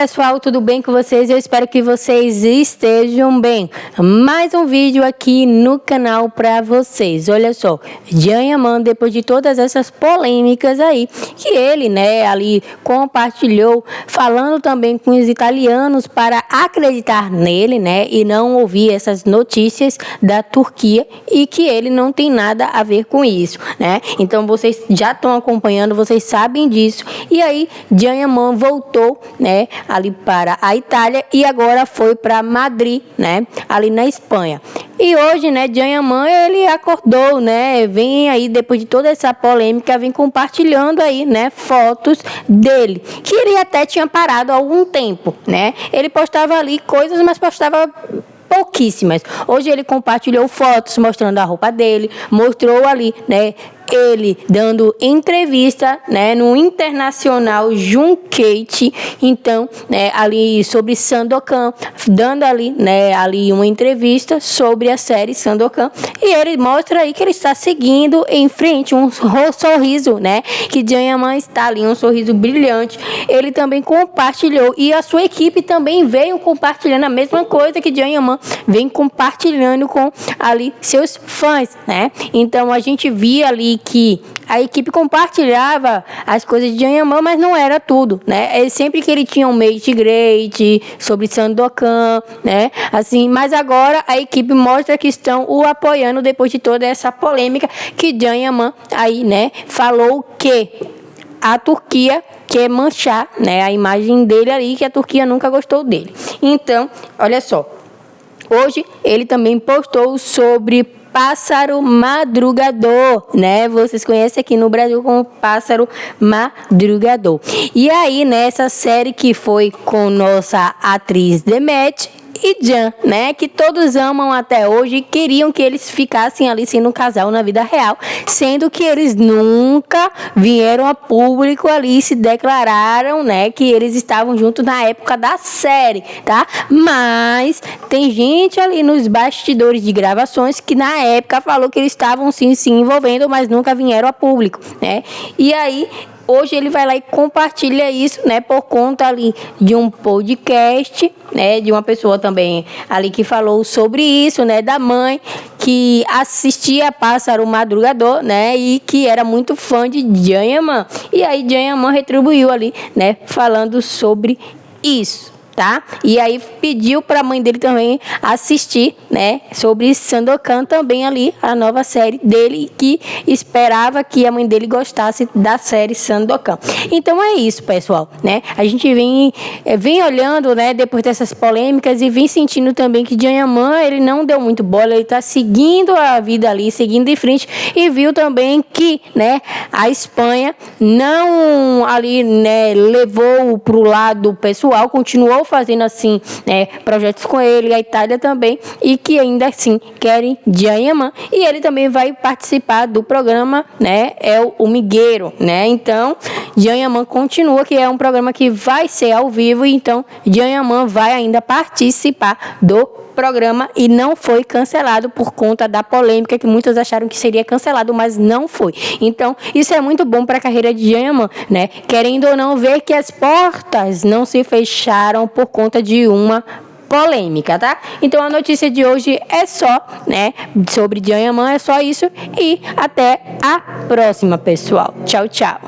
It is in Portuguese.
Pessoal, tudo bem com vocês? Eu espero que vocês estejam bem. Mais um vídeo aqui no canal para vocês. Olha só, Jean Yaman, depois de todas essas polêmicas aí, que ele, ali compartilhou, falando também com os italianos para acreditar nele, e não ouvir essas notícias da Turquia e que ele não tem nada a ver com isso, Então vocês já estão acompanhando, vocês sabem disso. E aí, Jean Yaman voltou, ali para a Itália e agora foi para Madrid, ali na Espanha. E hoje, Jean Yaman, ele acordou, vem aí, depois de toda essa polêmica, vem compartilhando aí, fotos dele, que ele até tinha parado há algum tempo, Ele postava ali coisas, mas postava pouquíssimas. Hoje ele compartilhou fotos mostrando a roupa dele, mostrou ali, ele dando entrevista, no Internacional Junkett, então, ali sobre Sandokan, dando ali, ali uma entrevista sobre a série Sandokan, e ele mostra aí que ele está seguindo em frente, um sorriso, que Jean Yaman está ali, um sorriso brilhante. Ele também compartilhou, e a sua equipe também veio compartilhando a mesma coisa que Jean Yaman vem compartilhando com ali seus fãs, Então a gente via ali que a equipe compartilhava as coisas de Jean Yaman, mas não era tudo, Sempre que ele tinha um mate great sobre Sandokan, Assim, mas agora a equipe mostra que estão o apoiando depois de toda essa polêmica que Jean Yaman aí, falou que a Turquia quer manchar, a imagem dele ali, que a Turquia nunca gostou dele. Então, olha só, hoje ele também postou sobre pássaro madrugador, Vocês conhecem aqui no Brasil como pássaro madrugador. E aí, nessa série que foi com nossa atriz Demet e Jean, que todos amam até hoje e queriam que eles ficassem ali sendo um casal na vida real, sendo que eles nunca vieram a público ali e se declararam, que eles estavam juntos na época da série, tá? Mas tem gente ali nos bastidores de gravações que na época falou que eles estavam sim se envolvendo, mas nunca vieram a público, E aí, hoje ele vai lá e compartilha isso, por conta ali de um podcast, de uma pessoa também ali que falou sobre isso, da mãe que assistia Pássaro Madrugador, e que era muito fã de Jean Yaman. E aí Jean Yaman retribuiu ali, falando sobre isso. Tá? E aí pediu para a mãe dele também assistir, sobre Sandokan também ali, a nova série dele, que esperava que a mãe dele gostasse da série Sandokan. Então é isso, pessoal, A gente vem olhando, depois dessas polêmicas e vem sentindo também que Jean Yaman, ele não deu muito bola, ele está seguindo a vida ali, seguindo em frente, e viu também que, a Espanha não ali, levou para o lado pessoal, continuou fazendo assim, projetos com ele, a Itália também, e que ainda assim querem Jean Yaman, e ele também vai participar do programa, é o Migueiro, Então, Jean Yaman continua, que é um programa que vai ser ao vivo, então Jean Yaman vai ainda participar do programa e não foi cancelado por conta da polêmica que muitos acharam que seria cancelado, mas não foi. Então, isso é muito bom para a carreira de Jean Yaman, Querendo ou não, ver que as portas não se fecharam por conta de uma polêmica, tá? Então a notícia de hoje é só, sobre Jean Yaman, é só isso, e até a próxima, pessoal. Tchau, tchau.